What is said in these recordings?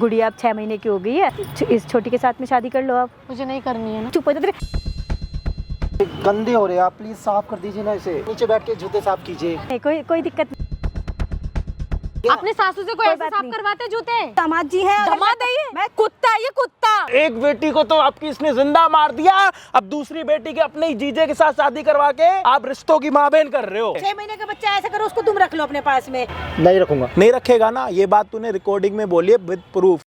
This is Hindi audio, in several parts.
गुड़िया अब 6 महीने की हो गई है, इस छोटी के साथ में शादी कर लो आप। मुझे नहीं करनी है ना। चुप हो जा तेरे। गंदे हो रहे हैं आप, प्लीज साफ कर दीजिए ना इसे। नीचे बैठ के जूते साफ कीजिए। नहीं, कोई दिक्कत नहीं। अपने सासू से कोई ऐसे साफ करवाते जूते? दामाद जी हैं। दामाद है ये? मैं कुत्ता है ये कुत्ता। एक बेटी को तो आपकी इसने जिंदा मार दिया, अब दूसरी बेटी के अपने ही जीजे के साथ शादी करवा के आप रिश्तों की माँ बहन कर रहे हो। 6 महीने का बच्चा ऐसा करो, उसको तुम रख लो अपने पास में। नहीं रखूंगा। नहीं रखेगा ना, ये बात तूने रिकॉर्डिंग में बोली है विद प्रूफ।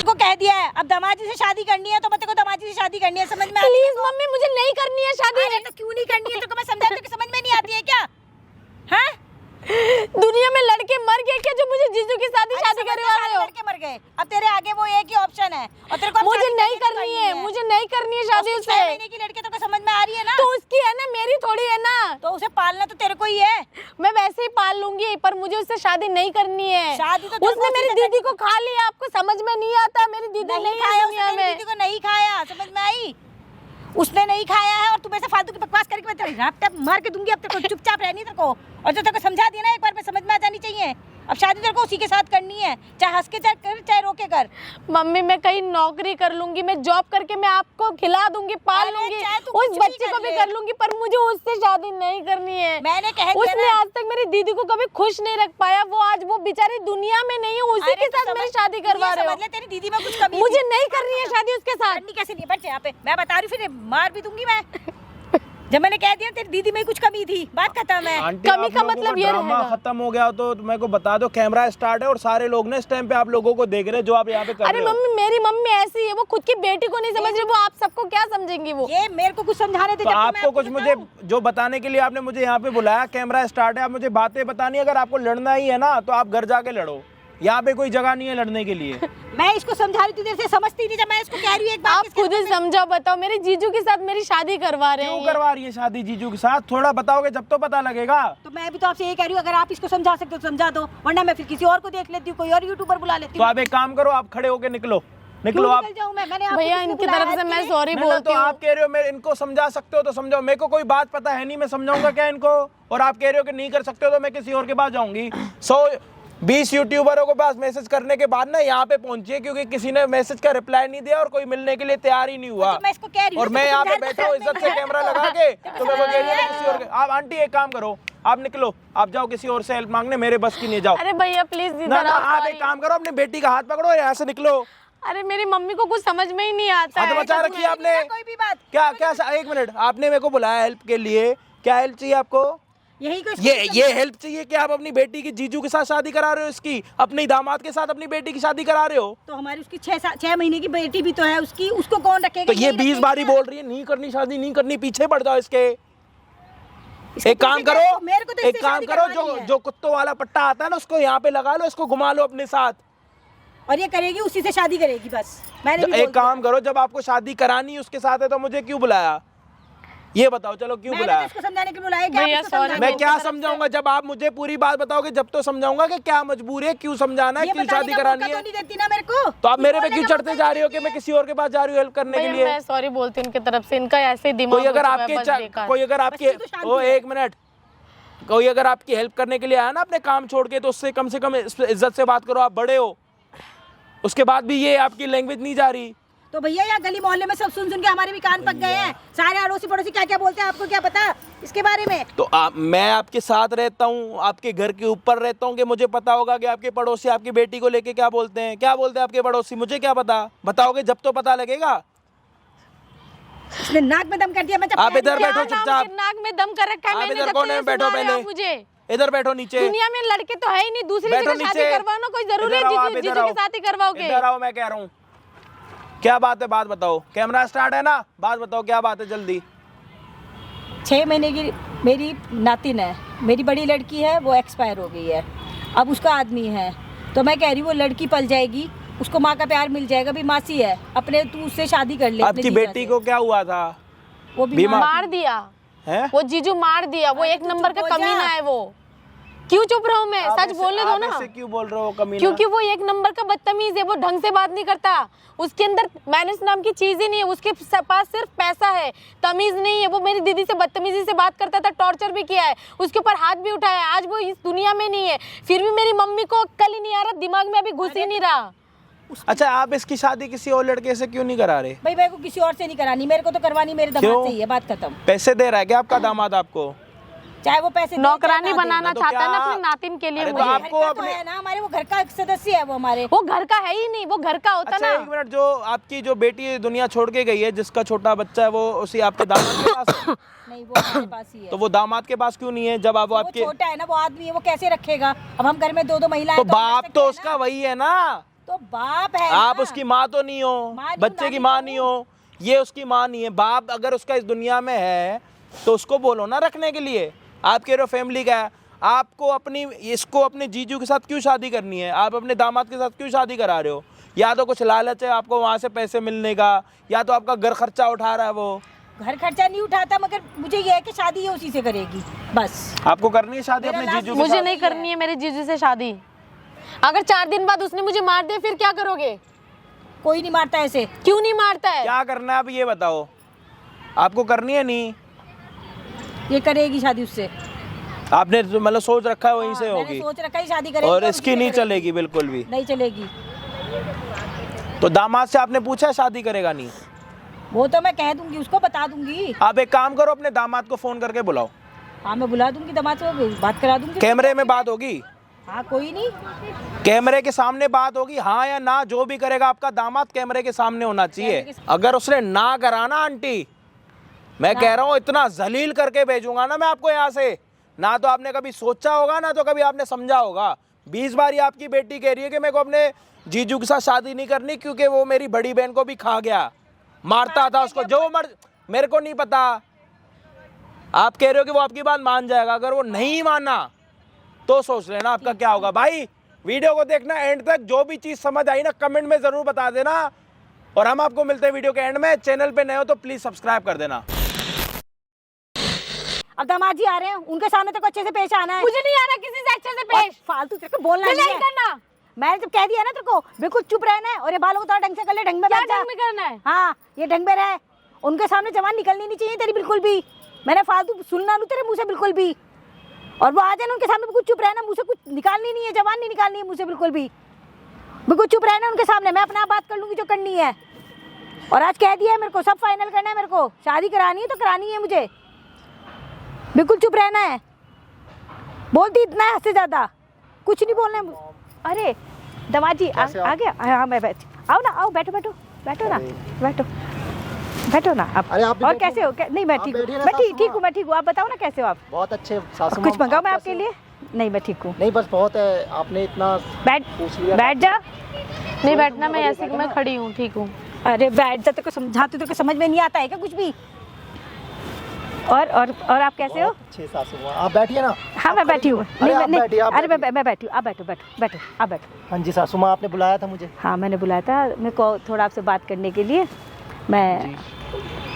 को कह दिया है अब दामाद जी से शादी करनी है तो बच्चे को दामाद जी से शादी करनी है, समझ में? प्लीज मम्मी मुझे नहीं करनी है शादी। अरे तो क्यों नहीं करनी है? तो मैं समझाती हूँ कि समझ में नहीं आती है क्या? हैं? दुनिया में लड़के मर गए क्या जो मुझे जीजू की शादी करवा रहे हो? लड़के मर गए, अब तेरे आगे वो एक ही ऑप्शन है और तेरे को मुझे नहीं करनी है, मुझे नहीं करनी है शादी उससे। 6 महीने की लड़की तो समझ में आ रही है ना? तो उसकी है ना, मेरी थोड़ी है ना। तो उसे पालना तो तेरे को ही है। मैं वैसे ही पाल लूंगी पर मुझे उससे शादी नहीं करनी है। शादी तो उसने मेरी दीदी को खा लिया, आपको समझ में नहीं आता? मेरी दीदी नहीं खाया, दुनिया उसने में। दीदी को नहीं खाया, समझ में आई? उसने नहीं खाया है और तुम ऐसे फालतू की बकवास करके मैं तेरे रैप मार के दूंगी। अब तेरे को चुपचाप रहनी तेरे को, और जो तेरे को समझा दिया ना एक बार में समझ में आ जानी चाहिए। अब शादी तेरे को उसी के साथ करनी है, चाहे हंस के कर चाहे रो के कर। मम्मी मैं कहीं नौकरी कर लूंगी, मैं जॉब करके मैं आपको खिला दूंगी, पाल लूंगी, उस बच्चे को भी कर लूंगी, पर मुझे उससे शादी नहीं करनी है। मैंने कह दिया उसने आज तक मेरी दीदी को कभी खुश नहीं रख पाया। वो आज वो बेचारी दुनिया में नहीं है, उसी के साथ मेरी शादी करवा रहे हो। तेरी दीदी में कुछ कमी मुझे नहीं करनी है शादी उसके साथ। करनी कैसे नहीं? बैठ यहाँ पे, मैं बता रही हूँ, फिर मार भी दूंगी मैं। जब मैंने कह दिया तेरी दीदी में कुछ कमी थी, बात खत्म है। कमी का मतलब ये ड्रामा खत्म हो गया तो मेरे को बता दो, कैमरा स्टार्ट है और सारे लोग ने इस टाइम पे आप लोगों को देख रहे हैं जो आप यहाँ पे कर अरे रहे हो। मम्मी मेरी मम्मी ऐसी है, वो खुद की बेटी को नहीं समझ रही, वो आप सबको क्या समझेंगी? वो ये मेरे को कुछ समझाने थे तो आपको कुछ मुझे जो बताने के लिए आपने मुझे यहाँ पे बुलाया, कैमरा स्टार्ट है, आप मुझे बातें बतानी। अगर आपको लड़ना ही है ना तो आप घर जाके लड़ो, यहाँ पे कोई जगह नहीं है लड़ने के लिए। मैं इसको समझा रही थी, देर से समझती नहीं। जब मैं इसको कह रही हूँ एक बात, आप खुद ही समझाओ, बताओ। मेरे जीजू के साथ मेरी शादी करवा रहे हैं। क्यों करवा रही है शादी जीजू के साथ? थोड़ा बताओगे जब तो पता लगेगा। तो मैं भी तो आपसे यही कह रही हूँ, अगर आप इसको समझा सकते हो तो समझा दो, वरना मैं फिर किसी और को देख लेती हूँ, कोई और यूट्यूबर बुला लेती तो हूँ। आप एक काम करो, आप खड़े होके निकलो आप। भैया इनकी तरफ से मैं सॉरी बोलती हूँ। आप कह रहे हो मैं इनको समझा सकते हो तो समझाओ, मेरे को कोई बात पता है नहीं, मैं समझाऊंगा क्या इनको? और आप कह रहे हो कि नहीं कर सकते हो तो मैं किसी और के पास जाऊंगी। 120 यूट्यूबरों को पास मैसेज करने के बाद ना यहाँ पे पहुंचिए, क्योंकि किसी ने मैसेज का रिप्लाई नहीं दिया और कोई मिलने के लिए तैयार ही नहीं हुआ। मैं इसको कह रही हूँ, और मैं यहाँ पे बैठा हूँ इज्जत से कैमरा लगा के, तो मैं वो कह रही हूँ किसी और के। आप आंटी एक काम करो, आप निकलो, आप जाओ किसी और से हेल्प मांगने, मेरे बस की नहीं जाओ। अरे भैया प्लीज ना आप एक काम करो, अपनी बेटी का हाथ पकड़ो, यहाँ से निकलो। अरे मेरी मम्मी को कुछ समझ में ही नहीं आता है। बचा रखी है आपने कोई भी बात। क्या? एक मिनट, आपने मेरे को बुलाया हेल्प के लिए, क्या हेल्प चाहिए आपको? यही को ये हेल्प चाहिए कि आप अपनी बेटी की जीजू के साथ शादी करा रहे हो, इसकी अपने दामाद के साथ अपनी बेटी की शादी करा रहे हो। तो हमारी उसकी 6 महीने की बेटी भी तो है उसकी, उसको कौन रखेगा? तो ये 20 बारी बोल रही है नहीं करनी शादी, नहीं करनी, पीछे पड़ जाओ इसके। एक काम करो, एक काम करो, जो कुत्तों वाला पट्टा आता है ना उसको यहाँ पे लगा लो, इसको घुमा लो अपने साथ, और ये करेगी, उसी से शादी करेगी बस। मैंने भी एक काम करो, जब आपको शादी करानी है उसके साथ है तो मुझे क्यों बुलाया? ये बताओ, चलो क्यों बुलाया? इसको समझाने के लिए बुलाया। मैं क्या समझाऊंगा? जब आप मुझे पूरी बात बताओगे जब तो समझाऊंगा कि क्या मजबूरी है, क्यों समझाना है, क्यों शादी करानी है। नहीं देती ना मेरे को, तो आप मेरे पे क्यों चढ़ते जा रही हो कि मैं किसी और के पास जा रही हूँ हेल्प करने के लिए? मैं सॉरी बोलती हूँ इनकी तरफ से, इनका ऐसे दिमाग। कोई अगर आपकी हेल्प करने के लिए आया ना अपने काम छोड़ के, तो उससे कम से कम इज्जत से बात करो, आप बड़े हो। उसके बाद भी ये आपकी लैंग्वेज नहीं जा रही। तो भैया यहाँ गली मोहल्ले में सब सुन के हमारे भी कान पक गए हैं। सारे अड़ोसी पड़ोसी क्या क्या बोलते हैं, आपको क्या पता इसके बारे में? तो मैं आपके साथ रहता हूँ, आपके घर के ऊपर रहता हूँ, कि मुझे पता होगा कि आपके पड़ोसी आपकी बेटी को लेके क्या बोलते हैं, क्या बोलते हैं आपके पड़ोसी? मुझे क्या पता? बताओगे जब तो पता लगेगा। इसने नाक में दम कर दिया। मैं आप इधर बैठो चुपचाप। नाक में दम कर रखा है मैंने। इधर कौन है? बैठो पहले, मुझे इधर बैठो नीचे। दुनिया में लड़के तो है ही नहीं, दूसरी जगह शादी करवाना कोई जरूरी है? जीजू के साथ ही करवाओगे? इधर आओ, मैं कह रहा हूँ क्या बात है, बात बताओ। कैमरा स्टार्ट है ना, बात बताओ क्या बात है जल्दी। 6 महीने की मेरी नातिन है, मेरी बड़ी लड़की है, वो एक्सपायर हो गई है, अब उसका आदमी है। तो मैं कह रही हूँ वो लड़की पल जाएगी, उसको माँ का प्यार मिल जाएगा, भी मासी है अपने, तू उससे शादी कर ले। आपकी बेटी को क्या हुआ था? वो भी मार दिया है, वो जीजू मार दिया। वो एक नंबर का कमीना है वो। क्यों चुप रहूं मैं? आप सच ऐसे- बोलने दो आप ना। ऐसे क्यों बोल रहे हो कमीना? क्योंकि वो एक नंबर का बदतमीज है, वो ढंग से बात नहीं करता, उसके अंदर मैनर्स नाम की चीज ही नहीं है, उसके पास सिर्फ पैसा है, तमीज नहीं है। वो मेरी दीदी से बदतमीजी से बात करता था, टॉर्चर भी किया है, उसके ऊपर हाथ भी उठाया है। आज वो इस दुनिया में नहीं है, फिर भी मेरी मम्मी को अक्ल ही नहीं आ रहा, दिमाग में अभी घुस ही नहीं रहा। अच्छा, आप इसकी शादी किसी और लड़के से क्यों नहीं करा रहे? भाई मेरे को किसी और से नहीं करानी, मेरे को तो करवानी मेरे दामाद क्यों? से ही है, बात खत्म। पैसे दे रहा है क्या आपका दामाद आपको? चाहे वो पैसे दे, नौकरानी चाहे ना दे। बनाना तो चाहता है ना क्या- अपने नातिन के लिए अरे तो मुझे। आपको घर का तो अपने- है ना, हमारे वो घर का एक सदस्य है वो हमारे। वो घर का है ही नहीं, वो घर का होता अच्छा ना। एक मिनट, जो आपकी जो बेटी दुनिया छोड़ के गई है, जिसका छोटा बच्चा है, वो उसी आपके दामाद के पास है? नहीं, वो हमारे पास ही है। तो वो दामाद के पास क्यों नहीं है जब आप वो आपके? छोटा है ना, वो आदमी है, वो कैसे रखेगा? अब हम घर में दो महिलाएं तो हैं, हम बाप रख तो सकते हैं उसका ना। वही है ना, तो बाप है आप ना। उसकी माँ तो नहीं हो, माँ जो बच्चे की नानी माँ को नहीं हो, ये उसकी माँ नहीं है। बाप अगर उसका इस दुनिया में है तो उसको बोलो ना रखने के लिए। आप कह रहे हो फैमिली का है, आपको अपनी इसको अपने जीजू के साथ क्यों शादी करनी है? आप अपने दामाद के साथ क्यों शादी करा रहे हो? या तो कुछ लालच है आपको वहाँ से पैसे मिलने का, या तो आपका घर खर्चा उठा रहा है वो। घर खर्चा नहीं उठाता, मगर मुझे ये है कि शादी ये उसी से करेगी बस। आपको करनी है शादी मेरा अपने लास्ट जीजू के मुझे साथ? नहीं करनी है मेरे जीजू से शादी। अगर 4 दिन बाद उसने मुझे मार दिया फिर क्या करोगे? कोई नहीं मारता ऐसे। क्यों नहीं मारता है? क्या करना है आप ये बताओ, आपको करनी है? नहीं, ये करेगी शादी उससे। आपने तो मतलब सोच रखा है वहीं से मैंने होगी, सोच रखा है शादी करेगी और उसी इसकी से नहीं करेगी। चलेगी बिल्कुल भी? नहीं चलेगी। तो दामाद से आपने पूछा है शादी करेगा नहीं? वो तो मैं कह दूंगी, उसको बता दूंगी। आप एक काम करो, अपने दामाद को फोन करके बुलाओ, हाँ मैं बुला दूंगी, दामाद से बात करा दूंगी। कैमरे में बात होगी, हाँ कोई नहीं। कैमरे के सामने बात होगी, हाँ या ना, जो भी करेगा आपका दामाद कैमरे के सामने होना चाहिए। अगर उसने ना कराना आंटी, मैं कह रहा हूँ इतना जलील करके भेजूंगा ना मैं आपको यहाँ से, ना तो आपने कभी सोचा होगा ना तो कभी आपने समझा होगा। 20 बार ये आपकी बेटी कह रही है कि मेरे को अपने जीजू के साथ शादी नहीं करनी क्योंकि वो मेरी बड़ी बहन को भी खा गया, मारता था उसको, जो मर, मेरे को नहीं पता। आप कह रहे हो कि वो आपकी बात मान जाएगा, अगर वो नहीं माना तो सोच लेना आपका क्या होगा। भाई वीडियो को देखना एंड तक, जो भी चीज़ समझ आई ना कमेंट में ज़रूर बता देना, और हम आपको मिलते हैं वीडियो के एंड में। चैनल पे नए हो तो प्लीज़ सब्सक्राइब कर देना। अब दामाद जी आ रहे हैं, उनके सामने तक अच्छे से पेश आना है। मुझे नहीं आ रहा किसी से अच्छे से पेश। फालतू तेरे को बोलना नहीं नहीं है। करना। मैंने जब कह दिया ना तेरे को बिल्कुल चुप रहना है, और ये बालों को थोड़ा ढंग से कर ले, ढंग में क्या बैठ जा। ढंग में करना है? हाँ ये ढंग में रहे, उनके सामने जबान निकलनी नहीं चाहिए तेरी बिल्कुल भी। मैंने फालतू सुनना नहीं तेरे मुंह से बिल्कुल भी, और वो आ जाए ना उनके सामने बिल्कुल चुप रहना, मुंह से कुछ निकालनी नहीं है, जबान नहीं निकालनी है मुंह से बिल्कुल भी, बिल्कुल चुप रहना उनके सामने। मैं अपना बात कर लूंगी जो करनी है, और आज कह दिया है मेरे को, सब फाइनल करना है, मेरे को शादी करानी है तो करानी है मुझे, बिल्कुल चुप रहना है। बोलती इतना है, हद से ज्यादा कुछ नहीं बोलना है। अरे दामाद जी आ गया? हाँ मैं बैठ, आओ ना, आओ बैठो बैठो बैठो ना, बैठो बैठो ना आप। अरे आप भी और बैठिए कैसे हो? नहीं मैं आप ठीक हूँ, बैठिए ना मैं सासू ठीक हूँ, माँ। मैं ठीक हूँ। आप बताओ ना कैसे हो आप? बहुत अच्छे सासू कुछ माँ, मंगाओ मैं आप आपके कैसे लिए? नहीं मैं ठीक हूँ। हो? नहीं बस बहुत है, आपने इतना बैठ पूछ लिया। बैठ जा। नहीं बैठना, मैं ऐसे मैं खड़ी हूँ, ठीक हूँ। अरे बैठ जा, तेरे को समझाती, तेरे को समझ में नहीं आता है क्या कुछ भी? और आप कैसे हो? बहुत अच्छे सासू माँ, आप बैठिए ना। हाँ मैं बैठी हूँ। अरे आप नहीं बैठिए, आप अरे बैठिए। मैं बैठी हूँ, आप बैठो बैठो बैठो, आप बैठो। हाँ जी सासू माँ, आपने बुलाया था मुझे? हाँ मैंने बुलाया था, मेरे को थोड़ा आपसे बात करने के लिए। मैं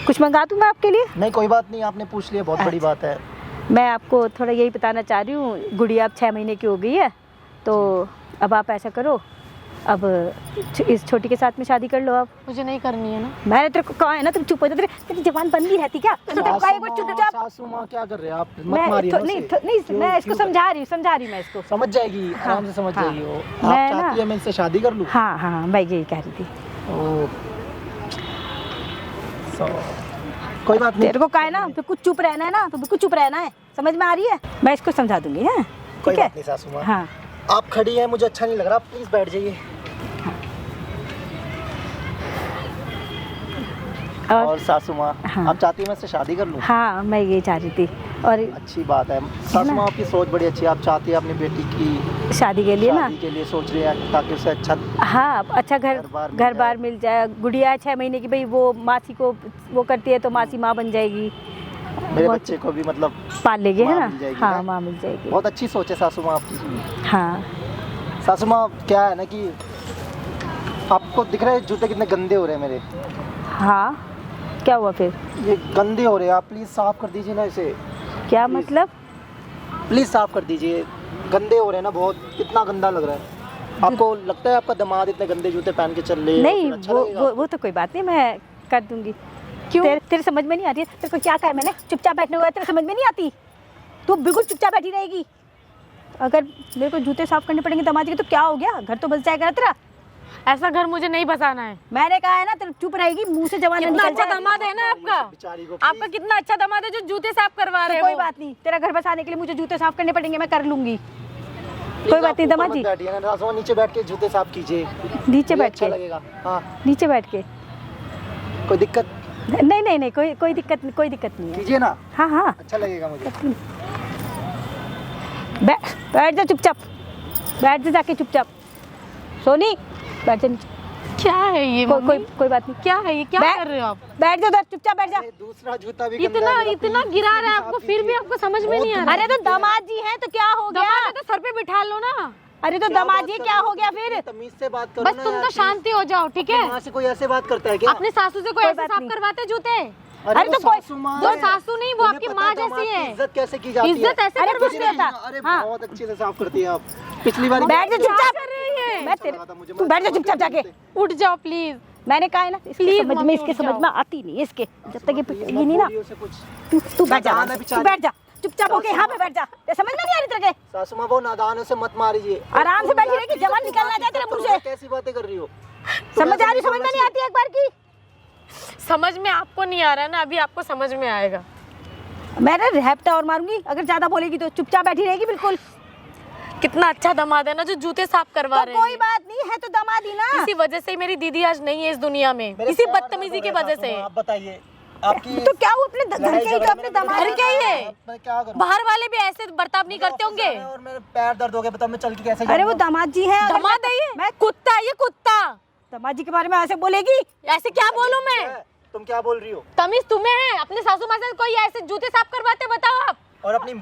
कुछ मंगा दूँ मैं आपके लिए? नहीं कोई बात नहीं, आपने पूछ लिया, बहुत बड़ी बात है। मैं आपको थोड़ा यही बताना चाह रही हूँ, गुड़िया अब 6 महीने की हो गई है, तो अब आप ऐसा करो, अब इस छोटी के साथ में शादी कर लो। अब मुझे नहीं करनी है ना। मैंने तेरे को कहा है ना, तुम चुप हो जा, तेरी जबान बंद नहीं रहती क्या? तेरे को कहा एक बार चुपचाप। सासू माँ क्या कर रहे हैं आप? मत मैं मारिए ना नहीं उसे। नहीं क्यों- मैं इसको क्यों समझा रही हूँ मैं इसको। समझ जाएगी, आराम से समझ हाँ, जाएगी वो। आप मैं चाहती ना- है मैं इनसे शादी कर लूँ? हाँ हाँ मैं यही कह रही थी। ओह, कोई बात नहीं, तेरे को कहा है ना बिल्कुल चुप रहना है ना, तो बिल्कुल चुप रहना है, समझ में आ रही है? मैं इसको समझा दूंगी। है कोई ठीक है? बात नहीं सासू माँ। हाँ आप खड़ी हैं, मुझे अच्छा नहीं लग रहा, प्लीज बैठ जाइए। और सासू माँ, हाँ। आप चाहती है मैं इससे शादी कर लूँ? हाँ मैं यही चाह रही थी, और अच्छी बात है सासू माँ, आपकी सोच बड़ी अच्छी है। आप चाहती है अपनी बेटी की शादी के लिए ना, शादी के लिए सोच रही है ताकि उसे अच्छा हाँ अच्छा घर बार मिल जाए। गुड़िया 6 महीने की, भाई वो मासी को वो करती है तो मासी माँ बन जाएगी, मेरे बहुत- बच्चे को भी मतलब पाल लेगी, है माँ ना? मिल जाएगी हाँ ना? माँ मिल जाएगी। बहुत अच्छी सोच है सासू माँ आपकी। हाँ सासू माँ क्या है ना कि आपको दिख रहा है जूते कितने गंदे हो रहे हैं मेरे, हाँ क्या हुआ फिर? ये गंदे हो रहे हैं, आप प्लीज साफ कर दीजिए ना इसे। क्या Please. मतलब? प्लीज साफ कर दीजिए, गंदे हो रहे हैं ना बहुत, कितना गंदा लग रहा है। आपको लगता है आपका दामाद इतने गंदे जूते पहन के चल रहे हैं? नहीं, फिर अच्छा वो लगेगा? वो वो तो कोई बात नहीं, मैं कर दूंगी। क्यों? तेरे समझ में नहीं आ रही है? तेरे को क्या कहा है मैंने? चुपचाप बैठने हुआ है, तेरे समझ में नहीं आती? तू बिल्कुल चुपचाप बैठी रहेगी। अगर मेरे को जूते साफ करने पड़ेंगे दामाद के तो क्या हो गया? घर तो बस जाएगा ना तेरा। ऐसा घर मुझे नहीं बसाना है। मैंने कहा है ना, तेरे चुप रहेगी, मुंह से जवान कितना निकल अच्छा जाए। दामाद है ना आपका। बेचारी को आपका कितना अच्छा दामाद है जो जूते साफ करवा रहे तो हो। कोई बात नहीं, तेरा घर बसाने के लिए मुझे जूते साफ करने पड़ेंगे, मैं कर लूंगी। कोई बात नहीं दामाद जी, बैठिए ना, सासू माँ नीचे बैठ के जूते साफ कीजिए, नीचे ये बैठ अच्छा के, लगेगा। हाँ, नीचे बैठ के। कोई दिक्कत? नहीं नहीं नहीं, कोई दिक्कत नहीं है। कीजिए ना, हाँ हाँ, अच्छा लगेगा मुझे। बैठ जा चुपचाप, बैठ जा जाके चुपचाप। सोनी बैठ जा नीचे। क्या है ये मम्मी? कोई बात नहीं। क्या है ये? क्या बैठ- कर रहे हो आप? बैठ जा उधर, चुपचाप बैठ जा। ये दूसरा जूता भी गंदा इतना है मेरा, इतना प्लीज गिरा रहा है साफ आपको, फिर भी कीजिए। आपको समझ में नहीं आ बहुत रहा। अरे तो दामाद जी हैं तो क्या हो गया? दामाद है तो सर पे बिठा लो ना। अरे तो क्या दामाद बात जी कर क्या रही हो गया फिर? तमीज से बात करो बस ना तुम यार, तो शांति हो जाओ, ठीक है? वहाँ से कोई ऐसे बात करता है क्या? अपने सासू से कोई कोई ऐसे बात साफ नहीं। करवाते जूते? अरे तो कोई- वो सासू नहीं, वो उन्हें आपकी पता माँ है दामाद जैसी की है। इज्जत कैसे की जाती है। इज्जत ऐसे अरे करवा कुछ नहीं होता। अरे हाँ। बहुत अच्छे से साफ करती है आप। पिछली बार बैठ जा चुपचाप। कर रही है? मैं तेरे, तू बैठ जा चुपचाप जाके। उठ जाओ प्लीज। मैंने कहा है ना, इसके Please, समझ में मम्मी, इसके उठ समझ जाओ। में आती नहीं है इसके, जब तक ये पिटेगी नहीं ना। कुछ तू बैठ जा, नादान है तू बेचारी। बैठ जा चुपचाप होके यहाँ पे बैठ जा। ये समझ में नहीं आ रही तेरे के? सासू माँ वो नादान है, उसे मत मारिए। आराम से बैठी रहेगी, जवान निकलना जाए तेरे मुंह से। कैसी बातें कर रही हो? समझ आ रही, समझ में नहीं आती एक बार की? समझ में आपको नहीं आ रहा है ना, अभी आपको समझ में आएगा। मैं ना रैप्टा और मारूंगी अगर ज्यादा बोलेगी तो। चुपचाप बैठी रहेगी बिल्कुल। कितना अच्छा दामाद है ना जो जूते साफ करवा तो रहे कोई हैं। बात नहीं है, तो दामाद ही ना। इसी वजह से मेरी दीदी आज नहीं है इस दुनिया में, मेरे इसी पैर बदतमीजी दर्द की हो रहे हैं, वजह से। सासू माँ, आप बताइए आपकी तो क्या वो अपने घर के ही तो अपने दामाद घर के ही है। मैं क्या करूं? बाहर वाले भी ऐसे बर्ताव नहीं करते होंगे। और मेरे पैर दर्द हो गए, बताओ मैं चल के कैसे अरे वो जाऊंगा? दामाद जी हैं। अगर दामाद है ये? मैं कुत्ता है ये, कुत्ता। दामाद जी के बारे में ऐसे बोलेगी? ऐसे क्या बोलूं मैं? तुम क्या बोल रही हो? तमीज तुम्हें है? अपने सासू माँ से कोई ऐसे जूते साफ करवाते? बताओ आप और अपनी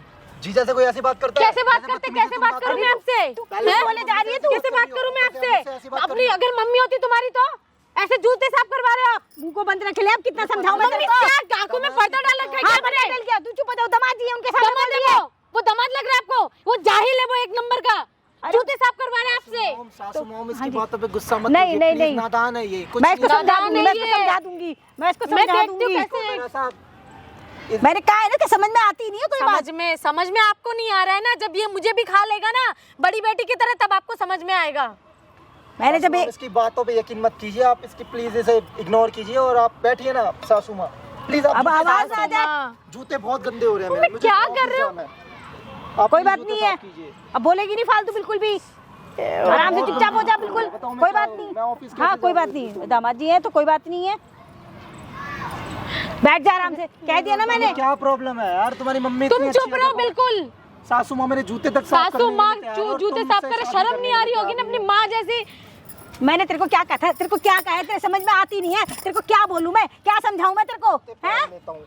जीजा से कोई ऐसी बात करता है? कैसे बात करते? कैसे बात करूं मैं आपसे? पहले हैं? बोले जा रही है तू। कैसे बात करूं मैं मुझसे ऐसी आपसे? बात अपनी करो। अगर मम्मी होती तुम्हारी तो ऐसे जूते साफ करवा रहे हो? मुंह को बंद रख ले, अब कितना समझाऊं मैं मम्मी तेरे को? क्या आंखों में पर्दा डाल रखा है हाँ, क्या पर्दा मैंने? डाल गया। तू चुप हो जाओ, दामाद जी हैं उनके साथ दामाद है वो दामाद लग रहा है आपको? वो जाहिल है, वो एक नंबर का। जूते साफ करवा रहे हैं आपसे। सासू मॉम इसकी हाँ जी। बातों पे गुस्सा मत नहीं, कीजिए, नहीं, प्लीज, नहीं। नादान है ये। कुछ मैं इसको नहीं समझा नादान दूंगी, नहीं मैं इसको है। समझा दूंगी, मैं इसको मैं समझा देखती हूँ दूंगी। कैसे। मेरा साहब, मैंने कहा है ना कि समझ में आती नहीं है कोई बात। समझ में आपको नहीं आ रहा है ना, जब ये मुझे भी खा लेगा ना बड़ी बेटी की तरह, तब आपको समझ में आएगा। मैंने जब सासू माँ, इसकी बातों पे यकीन मत कीजिए आप, इसकी प्लीज इसे इग्नोर कीजिए और आप बैठिए ना सासू माँ, प्लीज। आप अब जूते आवाज साफ आ जाए। हाँ। जूते बहुत गंदे हो रहे हैं तुम मेरे, मुझे क्या ऑफिस कर रहे हो? जाना है। आप कोई प्लीज बात जूते नहीं है, साफ कीजिए। अब बोलेगी नहीं फालतू बिल्कुल भी। आराम से चुपचाप हो जा बिल्कुल, बताओ मैं कोई क्या बात करूं? नहीं। मैं ऑफिस हाँ कैसे कोई बात जाऊंगी? नहीं, दामाद जी है तो कोई बात नहीं है। बैठ जा आराम से, कह दिया ना मैंने। क्या प्रॉब्लम है यार, तुम्हारी मम्मी तुम इतनी चुप अच्छी है, रहो देखो। बिल्कुल। सासू माँ मेरे जूते तक साफ सासू करने माँ नहीं देते हैं, और जूते तुम साफ मुझसे करे, शादी शर्म करने नहीं आ रही देते होगी ना हैं। अपनी माँ जैसी। मैंने तेरे को क्या कहा था, तेरे को क्या कहा है, तेरे समझ में आती नहीं है। तेरे को क्या बोलूं मैं, क्या समझाऊं मैं तेरे को, हैं? लेता हूँ।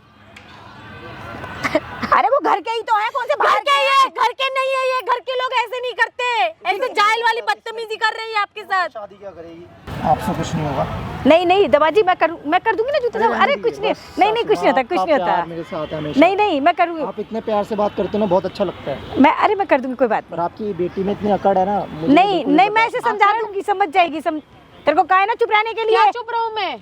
अरे वो घर के ही तो है, कौन से घर बाहर के ये घर के नहीं है, ये घर के लोग ऐसे नहीं करते, ऐसे जाहिल वाली बदतमीजी कर रही है आपके साथ। शादी क्या करेगी? आपसे कुछ नहीं होगा। नहीं नहीं दामाजी, मैं कर दूंगी ना जूते साफ। अरे कुछ नहीं, नहीं नहीं कुछ नहीं होता, कुछ नहीं होता। मेरे साथ है हमेशा। नहीं नहीं मैं करूंगी, आप इतने प्यार से बात करते हो ना, बहुत अच्छा लगता है। मैं अरे मैं कर दूंगी, कोई बात पर आपकी बेटी में इतनी अकड़ है ना, मुझे नहीं। बिल्कुल नहीं मैं पता। इसे समझा दूंगी, समझ जाएगी। तेरे को कहा है ना चुप रहने के क्या लिए। चुप रहूं मैं?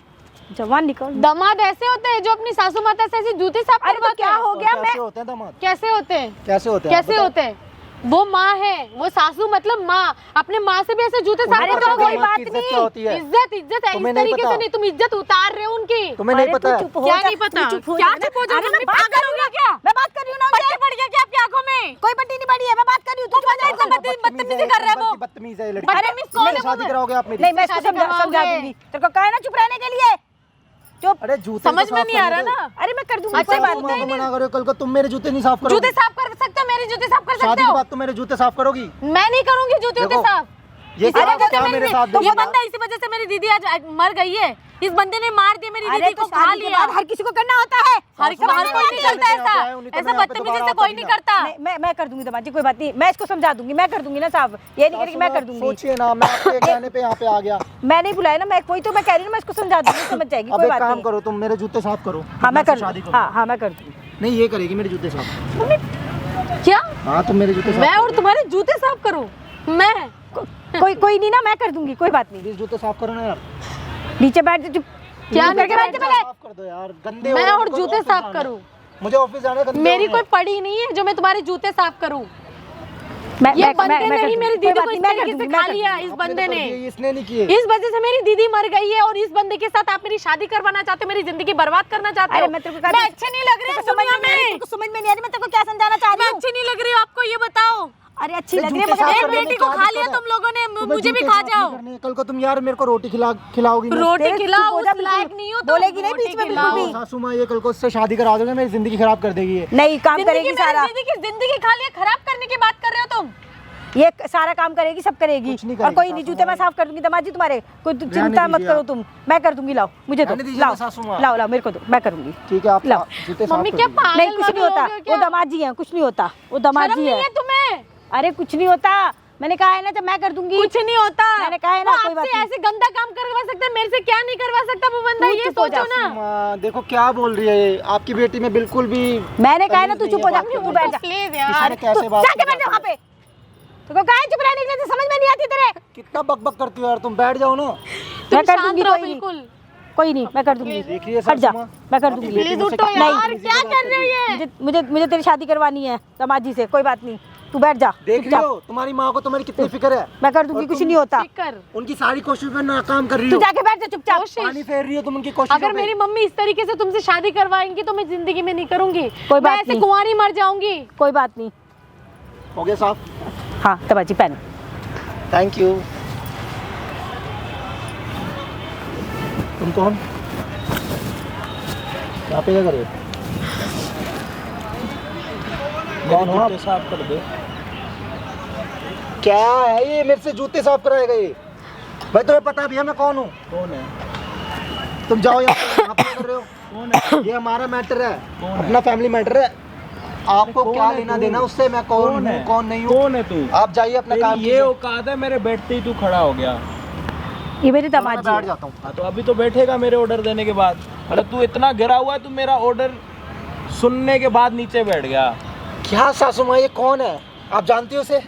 जवान निकल। दामाद ऐसे होते हैं जो अपनी सासू माता से ऐसे जूते साफ अरे तो करवाते क्या हैं? हो गया? और मैं कैसे होते हैं दामाद? कैसे होते हैं? कैसे होते हैं? कैसे होते हैं? वो माँ है, वो सासू मतलब माँ, अपने माँ से भी ऐसे जूते साफ उन्हें अरे पता तो है कोई दामाद बात की इज्जत नहीं। क्या होती है? इज्जत है, तुम्हें इस नहीं तरीके पता? से नहीं, तुम इज्जत उतार रहे हो उनकी। तुम्हें नहीं अरे पता तू है? चुप हो क्या जा, नहीं तू पता? चुप हो क्या जा। चुप हो जा? अरे मैं मम्मी बात पागल कर हो रही गया क्या? मैं बात कर रही हूँ ना उनसे। पट्टी पड़ गया क्या आपकी आंखों में? कोई पट्टी नहीं पड़ी है, मैं बात कर रही हूँ। तू वजह इतना बदतमीजी कर रहा है वो। बदतमीज है ये लड़की। बदतमीज कौन है वो? शादी कराओगे आप मेरी? नहीं मैं इसको शादी समझा करवाओगे। दूंगी। तेरे को कहा है ना चुप रहने के लिए, चुप। अरे जूते समझ तो में साफ नहीं आ रहा करने दो। ना। अरे मैं कर दूंगी, अच्छा, कोई बात सासू नहीं। माँ को मना करो, कल को तुम मेरे जूते नहीं साफ करोगी। जूते साफ कर सकते हो, मेरे जूते साफ कर शादी सकते के हो। बाद तुम मेरे जूते साफ करोगी? मैं नहीं करूंगी जूते देखो, साफ। ये इसी क्या वजह से क्या मेरे साथ ये दोगी ना? बंदा, इसी वजह से मेरी दीदी आज मर गई है। इस बंदे ने मार दिया मेरी अरे दीदी तो को, खा शादी के लिया। बाद हर किसी को करना होता है। हर कोई नहीं करता ऐसा, ऐसा बदतमीजी से कोई नहीं करता। मैं कर दूंगी दामाजी, कोई बात नहीं। मैं इसको समझा दूंगी, मैं कर दूंगी ना साहब। ये नहीं करेगी, मैं कर दूंगी। सोचिए ना, मैं आपके कहने पे यहाँ पे आ गया। मैं नहीं बुलाया ना, मैं वही तो मैं कह रही हूँ, मैं इसको समझा दूंगी, समझ जाएगी, अब कोई एक बात काम नहीं। करो, तुम मेरे जूते साफ करो। हाँ मैं कर शादी लूंगी, करो। हाँ मैं कर दूंगी। नहीं, ये करेगी मेरे जूते साफ। क्या हाँ तुम मेरे जूते साफ मैं कर और दो। तुम्हारे जूते साफ करूं? मैं कोई नहीं ना, मैं कर दूंगी, कोई बात नहीं। प्लीज जूते साफ करो ना यार। नीचे बैठ जा, चुप क्या चुप करके बैठ जा पहले। साफ कर दो यार, गंदे हो मैं रहे हो, और मुझे जूते ऑफिस साफ जाना है। करूं? मुझे ऑफिस जाना है, गंदे मेरी हो कोई रहे पड़ी नहीं है जो मैं तुम्हारे जूते साफ करूं। मैं ये मैं- बंदे मैं- मैं ने कर ही दूंगी, मेरी कोई दीदी बात को नहीं, इस मैं कर तरीके से दूंगी, खा मैं कर लिया दूंगी। इस आपने बंदे तो कर ने। दिए, इसने नहीं किए। इस वजह से मेरी दीदी मर गई है और इस बंदे के साथ आप मेरी शादी करवाना चाहते हो, मेरी जिंदगी बर्बाद करना चाहते हो। अरे मैं तेरे को मैं अच्छी नहीं लग रही हूँ दुनिया में। तेरे को समझ में नहीं आ रही, मैं तेरे को क्या समझाना चाह मैं रही हूँ। अच्छी नहीं लग रही हूँ आपको, ये बताओ। अरे अच्छी नहीं, लग रही है जूते मगर साफ एक करने में बेटी को क्या खा दिक्कत लिया है? तुम लोगों ने, तुम्हें मुझे भी जूते खा साफ नहीं जाओ। करने हैं। कल को तुम यार मेरे को रोटी खिलाओगी ना। रोटी तेरे खिलाओ, चुप हो जा उस लायक बिल्कुल। नहीं हो तुम। बोलेगी नहीं बीच रोटी में बिल्कुल खिलाओ। भी। सासू माँ ये कल को उससे शादी करा दोगे, मेरी जिंदगी खराब कर देगी ये। नहीं, काम जिंदगी करेगी मेरी सारा, दीदी की जिंदगी खा लिया, खराब करने की बात कर रहे हो तुम। ये सारा काम करेगी, सब करेगी। कुछ नहीं और करेगी, कोई नहीं, सासू जूते मैं माँ। साफ कर दूंगी दामाद जी तुम्हारे, कोई चिंता रहने मत दीजिए करो आप। तुम, मैं कर दूंगी। लाओ मुझे दो, रहने दीजिए ना लाओ सासू माँ। लाओ लाओ मेरे को दो, मैं करूंगी। ठीक है, आप लाओ। जूते साफ मम्मी कर क्या दीजिए। पागल नहीं कुछ नहीं होता, वागल हो गए वो क्या? दामाद जी हैं, कुछ नहीं होता, वो दामाद शर्म जी नहीं है। है तुम्हें? अरे कुछ नहीं होता, मैंने कहा है ना जब मैं कर दूंगी। कुछ नहीं होता। मैंने कहा है ना, वो कोई बात आपसे नहीं। ऐसे गंदा काम करवा सकता है, मेरे से क्या नहीं करवा सकता वो बंदा, तू ये चुप हो जा, सोचो ना। माँ, देखो क्या बोल रही है ये। आपकी बेटी में बिल्कुल भी मैंने कहा है ना तू तमीज चुप हो नहीं जा, है बात तू करने बैठ की। जा। प्लीज किसने यार। कैसे बात जाके की बैठ जा वहाँ जाती है? पे। तुमको कहा है चुप रहने के लिए, समझ में नहीं आती तेरे। कितना बकबक करती हो यार तुम, बैठ जाओ ना। मैं तुम कर शांत दूंगी, रहो कोई नहीं, बिल्कुल। कोई नहीं, मैं कर दूंगी। देख रही है हट जा, सासू माँ? मैं कर आपकी दूंगी। बेटी प्लीज मुझसे उठो कितना यार, बदतमीजी क्या से बात कर रहे हो रही है। ये? मुझे तेरी शादी करवानी है दामाद जी से, कोई बात नहीं, तू बैठ जा। देख चुपचाप। लो तुम्हारी माँ को तुम्हारी कितनी फिक्र है। मैं कर दूंगी, और कुछ तुम- नहीं होता। फिकर। उनकी सारी कोशिश में नाकाम कर रही तू हो। जाके बैठ जा चुपचाप। कोशिश। पानी फेर रही हो तुम उनकी कोशिशों अगर पे। मेरी मम्मी इस तरीके से तुमसे शादी करवाएंगी तो मैं जिंदगी में नहीं करूंगी। कोई बात मैं ऐसे नहीं। कुंवारी मर जाऊंगी। कोई बात नहीं। हो गया साफ? हाँ दामाद जी पहनो। Thank you. तुम कौन? यहाँ पे क्या कर रहे हो? कौन हो आप? साफ कर दे। क्या है ये, मेरे से जूते साफ कराएगा ये? भाई तुम्हें पता भी है मैं कौन हूँ? कौन है? तुम जाओ यहाँ पे क्या कर रहे हो? कौन है? ये हमारा मैटर है, कौन है? अपना फैमिली मैटर है। आपको कौन क्या है लेना तू? देना उससे, मैं कौन हूँ कौन नहीं हूँ? कौन है तू? आप जाइए अपना काम तेरी ये कीजिए। औकात है, मेरे बैठते ही तू खड़ा हो गया। ये मेरे मैं दामाद जी बैठ हैं। जाता हूँ। हाँ तो अभी तो बैठेगा मेरे ऑर्डर देने के बाद। अरे तू इतना गिरा हुआ है, तू मेरा ऑर्डर सुनने के बाद नीचे बैठ गया। क्या सासू माँ, ये कौन है? आप जानती हो उसे?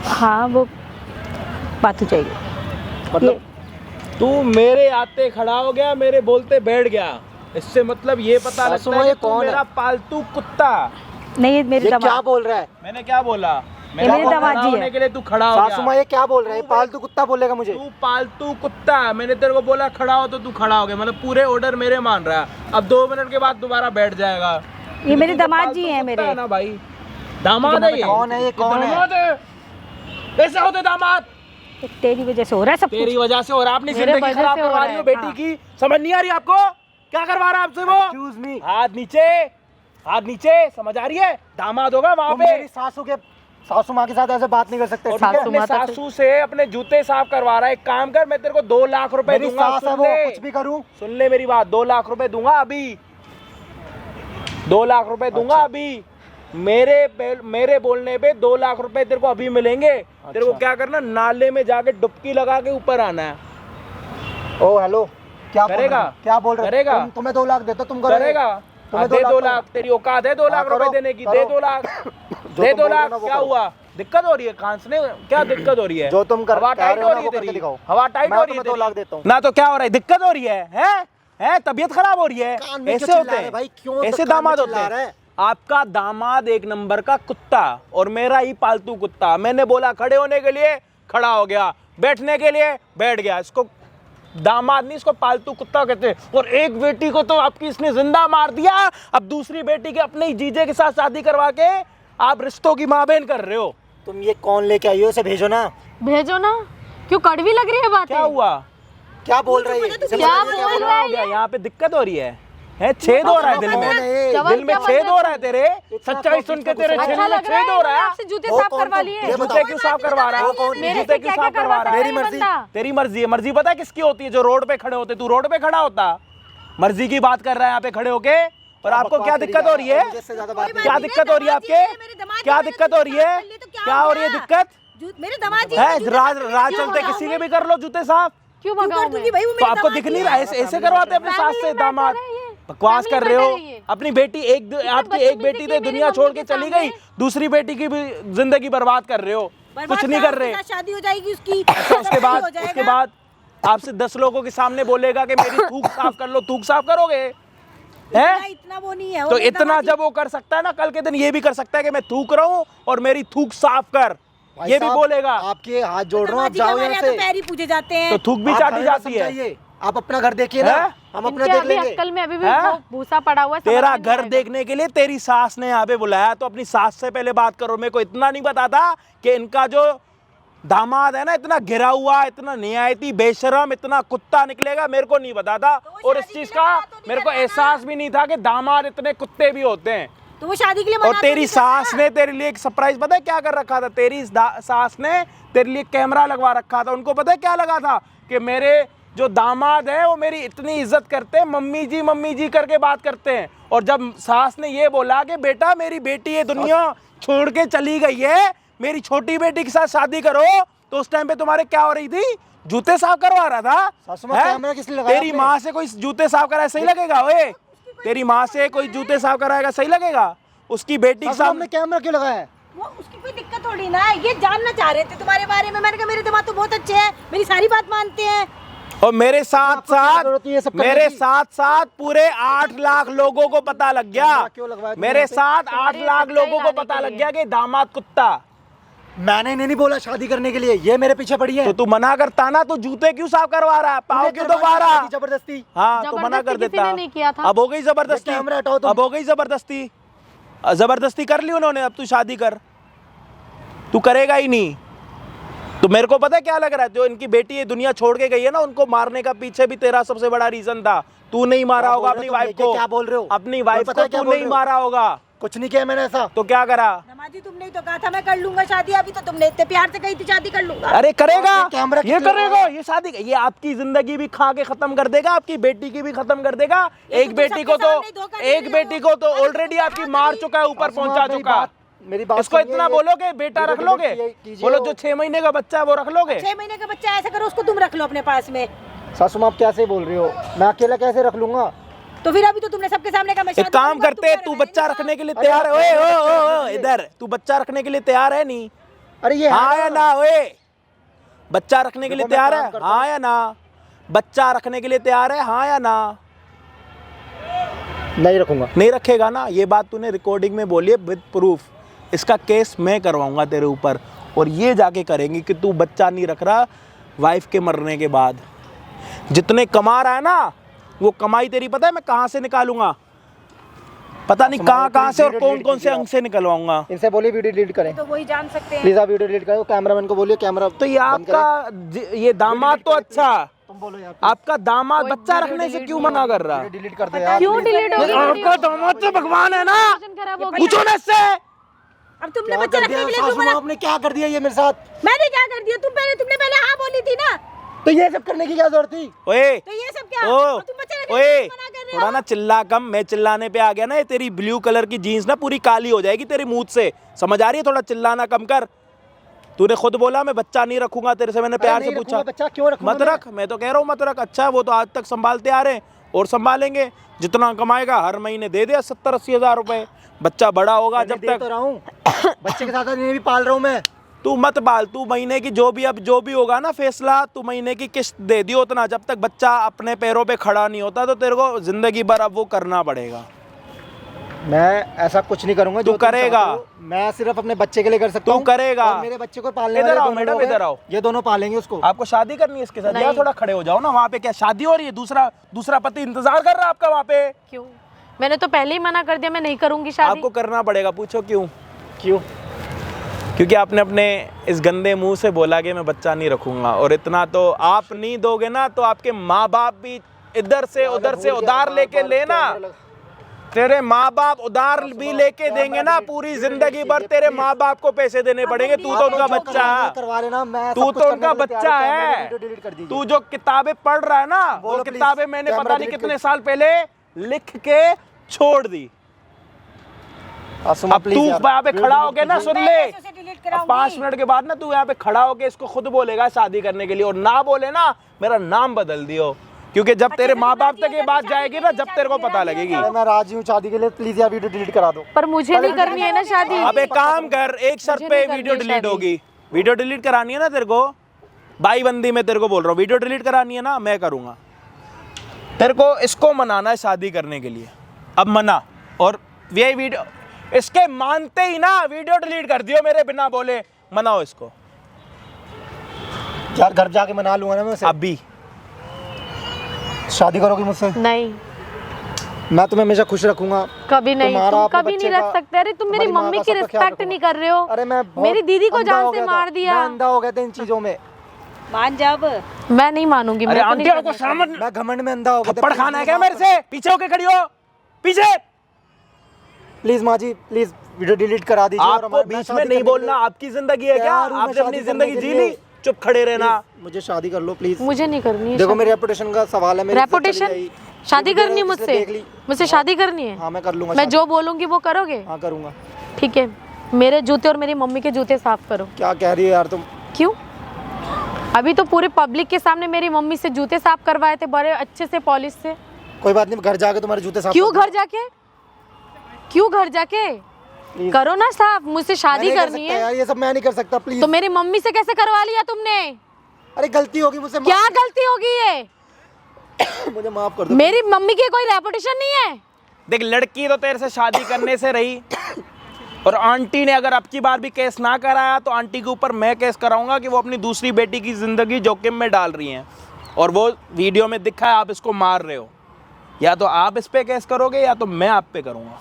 हाँ वो बात हो जाएगी। मतलब तू मेरे आते खड़ा हो गया, मेरे बोलते बैठ गया। इससे मतलब ये पता सासू लगता माँ, है ये कि तू कौन है? मेरा पालतू कुत्ता। नहीं ये मेरे ये क्या दामाद, बोल रहा है? मैंने क्या बोला? मेरे मेरा दामाद खड़ा जी होने है। के लिए तू खड़ा हो सासू माँ गया। ये क्या बोल रहा है? पालतू कुत्ता बोलेगा मुझे? तू पालतू कुत्ता, मैंने तेरे को बोला खड़ा हो तो तू खड़ा हो गया, मतलब पूरे ऑर्डर मेरे मान रहा है। अब 2 मिनट के बाद दोबारा बैठ जाएगा। ये मेरे तू तो दामाद जी पालतू हैं कुत्ता मेरे। है ना भाई। दामाद है ये? कौन है ये? कौन है? दामाद है। कैसे होते दामाद? तेरी वजह से हो रहा है सब कुछ। तेरी वजह से, और आपने मेरे जिंदगी वजह खराब से हो करवा रहा रही हो है, बेटी हाँ। की। समझ नहीं आ रही आपको? क्या करवा रहा है आपसे वो? Excuse me, हाथ नीचे, हाथ नीचे, समझ आ रही है? दामाद होगा वहाँ तुम पे। मेरी सासू माँ के साथ ऐसे बात नहीं कर सकते, और ठीक तू है? अपने सासू से अपने जूते साफ करवा रहा है। एक काम कर, मैं तेरे को 2 लाख रुपए मेरी दूंगा। सास है सुन वो, ले। कुछ भी करूँ? सुन ले मेरी बात, 2 लाख रुपए दूंगा अभी। 2 लाख रुपए दूंगा अभी। मेरे बोलने पे 2 लाख रुपए तेरे को अभी मिलेंगे। तेरे को क्या करना, नाले में जाके डुबकी लगा के ऊपर आना है। ओ हेलो, क्या बोल करेगा? रहे हो? क्या बोल रहे हो? करेगा? तुम्हें 2 लाख देता, तुम करोगे? करेगा? तुम्हें दे 2 करो। लाख, तेरी औकात है 2 लाख हाँ, रुपए करो, देने की। करो। दे 2 लाख, जो दे तुम 2 बोल रहे हो लाख। ना, वो क्या करो। हुआ? दिक्कत हो रही है? खांसने क्या दिक्कत हो रही है? जो तुम कर हवा कह टाइट रहे हो हो ना, रही है वो करके तेरी। दिखाओ। हवा टाइट मैं हो रही है तुम्हें 2 तेरी। लाख देता हूँ। ना तो क्या हो रहा है? दिक्कत हो रही है? हैं? तबीयत खराब हो रही है? कान में ऐसे क्यों होते चिल्ला रहे हैं भाई? क्यों ऐसे कान में दामाद होते चिल्ला रहा हैं। है? आपका दामाद 1 नंबर का कुत्ता और मेरा ही पालतू कुत्ता। मैंने बोला खड़े होने के लिए, खड़ा हो गया, बैठने के लिए बैठ गया। इसको दामाद नहीं, इसको पालतू कुत्ता कहते हैं। और एक बेटी को तो आपकी इसने जिंदा मार दिया, अब दूसरी बेटी के अपने ही जीजे के साथ शादी करवा के आप रिश्तों की माँ बहन कर रहे हो। तुम ये कौन लेके आई हो? इसे भेजो ना। भेजो ना। क्यों कड़वी लग रही है बातें? क्या हुआ? क्या बोल रही है? इसे क्या बताइए, बोल बोल रहा है हो गया? यहाँ पे दिक्कत हो रही है? छेद हो रहा है दिल कौन है में। ये? जवाब दिल में क्या छेद मतलब हो रहा है तेरे। इतना सच्चाई कौन सुन के किसको तेरे गुस्सा दिल अच्छा में लग रहा छेद है हो रहा है। आपसे जूते वो साफ कौन करवा तुम? लिए। ये जूते बताओ। क्यों साफ करवा रहा वो है? कौन? मेरे जूते से क्यों क्या साफ क्या करवा करवा रहा रहा है? है मेरी मर्जी। तेरी मर्जी है। मर्जी पता है किसकी होती है? जो रोड पे खड़े होते। तू रोड पे खड़ा होता, मर्जी की बात कर रहा है यहाँ पे खड़े होके। और आपको क्या दिक्कत हो रही है? मुझे इससे ज्यादा बात नहीं क्या करनी। दिक्कत हो रही है आपके? क्या दिक्कत हो रही है? क्या हो रही है दिक्कत? मेरे दामाद जी है राज चलते किसी के भी कर लो जूते साफ। क्यों क्यों भगाऊं कर दूंगी मैं? भाई? वो तो मेरे आपको दामाद दिख जी नहीं हैं। रहा है? ऐसे करवाते हैं अपने सास से Family दामाद। matter है ये। बकवास कर रहे family हो। matter है ये। अपनी बेटी आपकी एक बेटी की तो मेरी दुनिया मम्मी छोड़ के के चली सामने। गई, दूसरी बेटी की भी जिंदगी बर्बाद कर रहे हो, बर्बाद कुछ नहीं कहाँ, कर रहे। उसके साथ शादी हो जाएगी उसकी। अच्छा, सब सही हो उसके जाएगा। बाद आपसे 10 लोगों के सामने बोलेगा कि मेरी थूक साफ कर लो, थूक साफ करोगे हैं? इतना वो नहीं है। तो इतना जब वो कर सकता है ना, कल के दिन ये भी कर सकता है कि मैं थूक रहा हूँ और मेरी थूक साफ कर, भाई ये भी साहब, बोलेगा। आपके हाथ जोड़ रहा हूँ, आप दामाजी के जाओ हमारे यहाँ यहाँ से। तो पैर ही पूजे जाते हैं। तो थूक भी आप चाटी हमें मत जाती है। समझाइए, आप अपना घर देखिए ना, हैं? हम अपना इनके देख अभी लेंगे। अक्कल में अभी भी हैं? वो भूसा पड़ा हुआ है, समझ तेरा में नहीं घर आएगा। देखने के लिए तेरी सास ने यहाँ पे बुलाया, तो अपनी सास से पहले बात करो। मेरे को इतना नहीं पता था कि इनका जो दामाद है ना, इतना गिरा हुआ, इतना नियायती, बेशरम, इतना कुत्ता निकलेगा, मेरे को नहीं पता था। वो और इस शादी चीज के लिए का मना तो नहीं मेरे को करता ना। एहसास भी नहीं था कि दामाद इतने कुत्ते भी होते हैं। तो वो शादी के लिए और मना तो तेरी नहीं सास करता। ने तेरे लिए एक सरप्राइज पता है क्या कर रखा था? तेरी सास ने तेरे लिए कैमरा लगवा रखा था। उनको पता है क्या लगा था? कि मेरे जो दामाद है वो मेरी इतनी इज्जत करते हैं, मम्मी जी करके बात करते हैं। और जब सास ने ये बोला कि बेटा मेरी बेटी ये दुनिया छोड़ के चली गई है, मेरी छोटी बेटी के साथ शादी करो, तो उस टाइम पे तुम्हारे क्या हो रही थी? जूते साफ करवा रहा था। सासू माँ, हैं? कैमरा किस लिए लगाया तेरी आपने? माँ से कोई जूते साफ कराए सही लगेगा? ओए, तेरी माँ से कोई जूते साफ कराएगा सही लगेगा? उसकी बेटी के सासू माँ, सामने आपने कैमरा क्यों लगाया है? वो उसकी कोई दिक्कत थोड़ी ना है। ये जानना चाह रहे थे तुम्हारे बारे में। मैंने कहा मेरे दिमाग तो बहुत अच्छे हैं, मेरी सारी बात मानते हैं। और मेरे साथ आपको क्या जरूरत है ये सब साथ करने मेरे की? साथ साथ पूरे 8 लाख लोगों को पता लग गया। कैमरा क्यों लगवाया तुमने मेरे यहाँ पे? साथ 8 तुम्हारी लाख सच्चाई लोगों को लाने पता के लग लिए। गया कि दामाद कुत्ता। मैंने इन्हें नहीं बोला शादी करने के लिए, ये मेरे पीछे पड़ी है। तो तू मना करता ना, तो जूते क्यों साफ करवा रहा है? पाँव क्यों दबा रहा है? जबरदस्ती। हाँ, तो मना कर जबरदस्ती किसी देता। ने नहीं किया था। अब हो गई जबरदस्ती। ये कैमरा हटाओ तुम। अब हो गई जबरदस्ती। जबरदस्ती कर ली उन्होंने, अब तू शादी कर। तू करेगा ही नहीं। तो मेरे को पता है क्या लग रहा है? जो इनकी बेटी ये दुनिया छोड़ के गई है ना, उनको मारने का पीछे भी तेरा सबसे बड़ा रीजन था। तू नहीं मारा क्या होगा बोल रहे अपनी हो वाइफ तुम? को। क्या बोल रहे हो? अपनी तुम्हें वाइफ पता को है क्या तू बोल नहीं रहे हो? मारा होगा। कुछ नहीं किया मैंने ऐसा। तो क्या करा? दामाजी तुमने ही तो कहा था मैं कर लूंगा शादी। अभी तो तुमने इतने प्यार से कही थी शादी कर लूंगा। अरे करेगा, आपने कैमरा ये कितना करेगा, लगाया? ये शादी, ये आपकी जिंदगी भी खा के खत्म कर देगा, आपकी बेटी की भी खत्म कर देगा। ये एक तो बेटी सबके को तो सामने धोखा दे एक रहे बेटी हो। को तो अरे ऑलरेडी तुम आपकी क्या मार करी? चुका है, ऊपर सासू माँ, पहुंचा मेरी चुका। मेरी बात इसको सुनिए, इतना ये- बोलोगे बेटा ये रख डिलीट लोगे? कीजिए बोलो वो। जो 6 महीने का बच्चा है वो रख लोगे? 6 महीने का बच्चा ऐसा करो उसको तुम रख लो अपने पास में। सासू माँ, आप कैसे बोल रही हो? मैं अकेला कैसे रख लूंगा? तो फिर अभी तो तुमने सबके सामने कहा मैं एक शादी काम करूंगा, करते, तुमने तू रखा बच्चा नहीं रखने के लिए अरे तैयार है? आप ओए कैसे ओ ओ रखोगे? इधर, तू बच्चा रखने के लिए तैयार है? नहीं, अरे ये हाँ है या ना? ओए, बच्चा रखने के लिए देखो, मैं तैयार काम है? करता हाँ या ना? बच्चा रखने के लिए तैयार है? हाँ या ना? नहीं रखूंगा। नहीं रखेगा ना? ये बात तूने रिकॉर्डिंग में बोली है विद प्रूफ। इसका केस मैं करवाऊंगा तेरे ऊपर, और ये जाके करेंगे कि तू बच्चा नहीं रख रहा वाइफ के मरने के बाद। जितने कमा रहा है ना, वो कमाई तेरी पता है मैं कहाँ से निकालूंगा? पता नहीं कहाँ कहाँ से और कौन कौन से अंग से निकलवाऊंगा। इनसे बोलिए वीडियो डिलीट करें। तो वही जान सकते हैं। प्लीज आप वीडियो डिलीट करें। कैमरामैन को बोलिए कैमरा तो ये बंद करें। आपका ये दामाद तो अच्छा, तुम बोलो यार। आपका दामाद बच्चा रखने से क्यों मना कर रहा है? वीडियो डिलीट कर दो यार। क्यों डिलीट हो गई वीडियो? आपका दामाद तो भगवान है ना, खराब हो गया। पूछो ना इससे। अब तुमने क्या बच्चा कर रखने दिया के लिए सासू क्यों माँ, मना? आपने क्या कर दिया ये मेरे साथ? मैंने क्या कर दिया? तुमने पहले हाँ बोली थी ना। तो ये सब करने की क्या जरूरत थी? ओए तो ये सब क्या? ओ, और तुम बच्चा रखने के ओए, लिए मना कर रहे थोड़ा हो? ना चिल्ला कम। मैं चिल्लाने पे आ गया ना, ये तेरी ब्लू कलर की जीन्स ना पूरी काली हो जाएगी तेरी मुंह से, समझ आ रही है? थोड़ा चिल्लाना कम कर। तूने खुद बोला मैं बच्चा नहीं रखूंगा, तेरे से मैंने प्यार अरे से नहीं पूछा। रखूंगा, बच्चा क्यों रखूंगा मत मैं? रख, मैं तो कह रहा हूँ मत रख। अच्छा, वो तो आज तक संभालते आ रहे हैं और संभालेंगे। जितना कमाएगा हर महीने दे दे 70-80 हज़ार रुपए। बच्चा बड़ा होगा मैं जब दे तक। तो रहा हूँ। बच्चे के साथ इन्हें भी पाल रहा हूँ मैं। तू मत बाल, तू महीने की जो भी होगा ना फैसला, तू महीने की किस्त दे दियो उतना। जब तक बच्चा अपने पैरों पे खड़ा नहीं होता तो तेरे को जिंदगी भर अब वो करना पड़ेगा। मैं ऐसा कुछ नहीं करूंगा तू जो तुम करेगा। चाहते हो। मैं सिर्फ अपने बच्चे के लिए कर सकता तू हूँ। करेगा। और मेरे बच्चे को पालने इधर वाले आओ दोनों मैडम, लोग हैं। इधर आओ। ये दोनों पालेंगे उसको। आपको शादी करनी है इसके साथ? नहीं। या थोड़ा खड़े हो जाओ ना। वहाँ पे क्या शादी हो रही है? दूसरा पति इंतजार कर रहा है आपका वहाँ पे। क्यों? मैंने तो पहले ही मना कर दिया, मैं नहीं करूंगी शादी। आपको करना पड़ेगा। पूछो क्यों? क्यों? क्योंकि आपने अपने इस गंदे मुंह से बोला कि मैं बच्चा नहीं रखूंगा, और इतना तो आप नहीं दोगे ना तो आपके माँ बाप भी इधर से उधर से उधार लेके लेना। तेरे माँ बाप उधार भी लेके देंगे ना, पूरी जिंदगी भर तेरे माँ बाप को पैसे देने पड़ेंगे। तू तो उनका बच्चा है, करवा लेना, मैं तू सब कुछ तो करने उनका के लिए तैयार बच्चा हूँ। कैमरा है। वीडियो डिलीट कर दीजिए। तू जो किताबें पढ़ रहा है ना, वो बोलो प्लीज, किताबें मैंने कैमरा पता नहीं डिलीट कितने कर- साल पहले लिख के छोड़ दी। अब तू यहाँ पे खड़ा हो के ना, सुन ले, मैं कैसे उसे डिलीट अब कराऊंगी? 5 मिनट के बाद ना तू यहाँ पे खड़ा होके इसको खुद बोलेगा शादी करने के लिए, और ना बोले ना मेरा नाम बदल दियो। क्योंकि जब तेरे माँ बाप तक ये बात जाएगी ना, जब तेरे को पता लगेगी। अरे मैं राजी हूँ शादी के लिए, प्लीज यार वीडियो डिलीट करा दो। पर मुझे नहीं करनी है ना शादी। अब एक काम कर, एक शर्त मुझे पे नहीं करनी वीडियो है डिलीट शादी। होगी। वीडियो डिलीट करानी है ना तेरे को, भाई बंदी में तेरे को बोल रहा हूँ, वीडियो डिलीट करानी है ना, मैं करूँगा। तेरे को इसको मनाना है शादी करने के लिए, अब मना। और ये वीडियो इसके मानते ही ना वीडियो डिलीट कर दियो मेरे बिना बोले, मनाओ इसको। यार घर जाके मना लूंगा ना मैं उसे। अभी शादी करोगी मुझसे? नहीं, मैं तुम्हें हमेशा खुश रखूंगा। कभी नहीं, तुम्हारा, तुम अपने कभी नहीं बच्चे रख का, सकते। अरे तुम मेरी तुम्हारी माँ मम्मी का की सबका ख्याल रिस्पेक्ट रखूंगा। नहीं कर रहे हो। अरे मैं मेरी दीदी को अंधा जान हो से गया था। मार दिया। मैं अंधा हो गया था इन चीजों में। मान जा अब। मैं नहीं मानूंगी। अरे मैं तो आंटी नहीं को करना। सामने मैं घमंड में अंधा हो गया था। थप्पड़ खाना है क्या मेरे से? पीछे होके खड़ी हो, पीछे। प्लीज माँ जी, प्लीज वीडियो डिलीट करा दीजिए। और आपको हमारे- मैं बीच शादी में नहीं करने के बोलना, लिए- आपकी जिंदगी है क्या? तैयार हूँ मैं आपने अपनी शादी करने जिंदगी के जी लिए। ली, चुप खड़े रहना। प्लीज, मुझे शादी कर लो प्लीज। मुझे नहीं करनी है देखो शादी। मेरी रेपुटेशन का सवाल है। मेरी इज्जत चली रेपुटेशन? जाएगी। शादी वीडियो करनी है किसी ने देख मुझसे? ली। मुझसे शादी करनी है? हाँ मैं कर लूंगा मैं शादी। जो बोलूंगी वो करोगे? हाँ करूंगा। ठीक है, मेरे जूते और मेरी मम्मी के जूते साफ करो। क्या कह रही है यार तुम? क्यों? अभी तो पूरे पब्लिक के सामने मेरी मम्मी से जूते साफ करवाए थे, बड़े अच्छे से पॉलिश से। कोई बात नहीं, घर जाके तुम्हारे जूते साफ क्यों कर घर जाके? क्यों घर जाके? Please। करो ना साफ। मुझसे शादी मैं नहीं कर करनी सकता है यार, ये सब मैं नहीं कर सकता प्लीज। तो मेरी मम्मी से कैसे करवा लिया तुमने? अरे गलती होगी मुझसे, क्या गलती होगी ये? मुझे माफ कर दो। मेरी मम्मी की कोई रेपुटेशन नहीं है। देख, लड़की तो तेरे से शादी करने से रही, और आंटी ने अगर अब की बार भी केस ना कराया तो आंटी के ऊपर मैं केस कराऊंगा कि वो अपनी दूसरी बेटी की जिंदगी जोखिम में डाल रही हैं। और वो वीडियो में दिखा है आप इसको मार रहे हो, या तो आप इस पे केस करोगे या तो मैं आप पे करूंगा।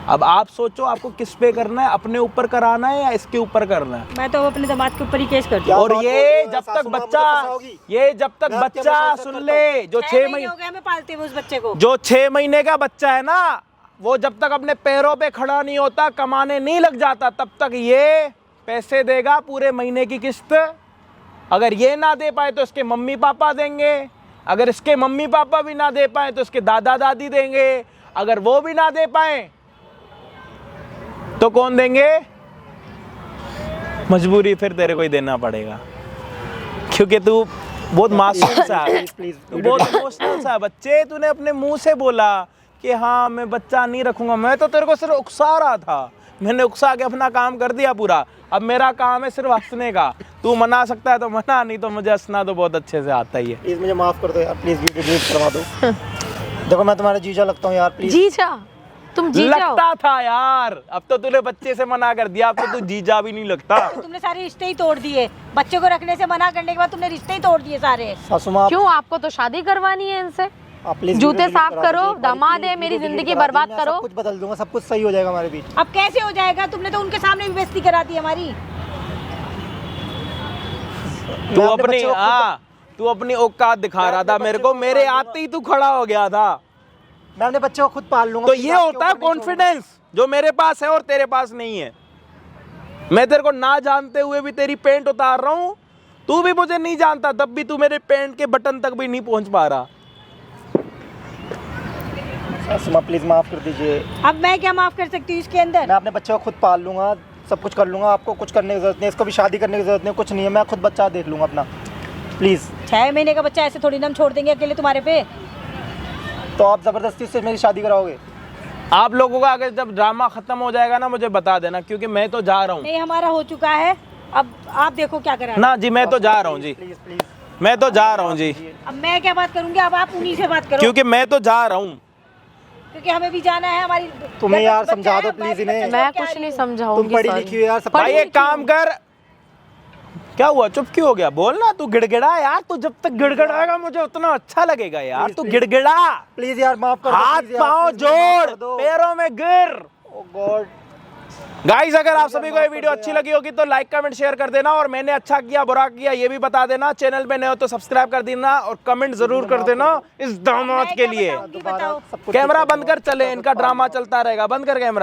अब आप सोचो आपको किस पे करना है, अपने ऊपर कराना है या इसके ऊपर करना है। मैं तो अपने दामाद के ऊपर ही केस कर दूँ। क्या और बात बोल रही ये हो? जब तक सासू माँ बच्चा, मुझे फंसाओगी? ये जब तक मैं आपके बच्चा हमेशा सुन इज्जत ले, जो 6 महीने हो गए हमें पालते हुए उस बच्चे को। जो 6 महीने का बच्चा है ना, वो जब तक अपने पैरों पे खड़ा नहीं होता, कमाने नहीं लग जाता, तब तक ये पैसे देगा पूरे महीने की किस्त। अगर ये ना दे पाए तो इसके मम्मी पापा देंगे, अगर इसके मम्मी पापा भी ना दे पाए तो इसके दादा दादी देंगे, अगर वो भी ना दे पाए तो कौन देंगे? मजबूरी फिर तेरे को ही देना पड़ेगा, क्योंकि तू बहुत मासूम सा है, प्लीज तू बहुत इमोशनल सा है। बच्चे तूने अपने मुंह से बोला कि हाँ मैं बच्चा नहीं रखूंगा। मैं तो तेरे को सिर्फ उकसा रहा था, मैंने उकसा के अपना काम कर दिया पूरा। अब मेरा काम है सिर्फ हंसने का। तू मना सकता है तो मना, नहीं तो मुझे हंसना तो बहुत अच्छे से आता ही है। प्लीज मुझे माफ कर दो यार, प्लीज वीडियो डिलीट करवा दो। देखो मैं तुम्हारा जीजा लगता हूँ यार, प्लीज। जीजा? तुम जीजा हो? लगता था यार, अब तो तूने बच्चे से मना कर दिया, अब तो तू जीजा भी नहीं लगता। तुमने सारे रिश्ते ही तोड़ दिए। बच्चे को रखने से मना करने के बाद तुमने रिश्ते ही तोड़ दिए सारे। सासू माँ क्यों? आपको तो शादी करवानी है इनसे। आप प्लीज जूते वीडियो साफ डिलीट करा करो, दीजिए। दामाद प्लीज है, मेरी वीडियो जिंदगी डिलीट करा बर्बाद दीजिए, मैं करो। सब कुछ बदल दूंगा, सब कुछ सही हो जाएगा हमारे बीच। अब कैसे हो जाएगा? तुमने तो उनके सामने भी बेइज्जती करा दी हमारी। तू मैं अपने अपनी बच्चे को हाँ, तू अपनी औकात दिखा रहा था मेरे को, मेरे आते ही तू खड़ा हो गया था। मैं अपने बच्चे को खुद पाल लूंगा। तो प्लीज ये आपके होता है ऊपर नहीं छोड़ूंगा। कॉन्फिडेंस जो मेरे पास है और तेरे पास नहीं है। मैं तेरे को ना जानते हुए भी तेरी पैंट उतार रहा हूँ, तू भी मुझे नहीं जानता तब भी तू मेरे पैंट के बटन तक भी नहीं पहुंच पा रहा। सासू माँ प्लीज माफ कर दीजिए। अब मैं क्या माफ कर सकती हूँ इसके अंदर? मैं अपने बच्चे को खुद पाल लूंगा, सब कुछ कर लूंगा। आपको कुछ करने की जरूरत नहीं, इसको भी शादी करने की जरूरत नहीं, कुछ नहीं है। मैं खुद बच्चा देख लूंगा अपना, प्लीज। 6 महीने का बच्चा ऐसे थोड़ी ना हम छोड़ देंगे अकेले तुम्हारे पे। तो आप जबरदस्ती से मेरी शादी कराओगे? आप लोगों का अगर जब ड्रामा खत्म हो जाएगा ना मुझे बता देना, क्योंकि मैं तो जा रहा हूँ। नहीं, हमारा हो चुका है। अब आप देखो क्या करा। ना जी, मैं तो जा रहा हूँ जी, प्लीज प्लीज। मैं तो जा रहा हूँ जी, अब मैं क्या बात करूंगी? अब आप उन्हीं से बात करो, क्योंकि मैं तो जा रहा हूँ। क्योंकि हमें भी जाना है। हमारी तुम्हें यार बच्चा समझा है, दो हमारे प्लीज इन्हें। बच्चे मैं को क्या कुछ नहीं रही हूँ। समझाऊंगी। तुम पढ़ी sorry। लिखी हो यार, सब भाई एक काम कर, क्या हुआ? चुप क्यों हो गया? बोल ना, तू गिड़गिड़ा यार। तू जब तक गिड़गिड़ाएगा मुझे उतना अच्छा लगेगा यार। Please, तू please। गिड़गिड़ा, प्लीज यार माफ कर दो। हाथ please यार, पाँव please यार, माफ जोड़, कर दो। पैरों में गिर। Oh God। गाइस अगर आप सभी को ये माफ कर वीडियो दो अच्छी यार। लगी होगी तो लाइक कमेंट शेयर कर देना, और मैंने अच्छा किया बुरा किया ये भी बता देना। चैनल पे नए हो तो सब्सक्राइब कर देना और कमेंट जरूर कर देना इस दामाद मैं के क्या लिए। बताऊंगी, बताओ। सब कुछ कैमरा ठीक कर बंद कर, दूंगा, चले, सब इनका कुछ ड्रामा चलता रहेगा। बंद कर कैमरा।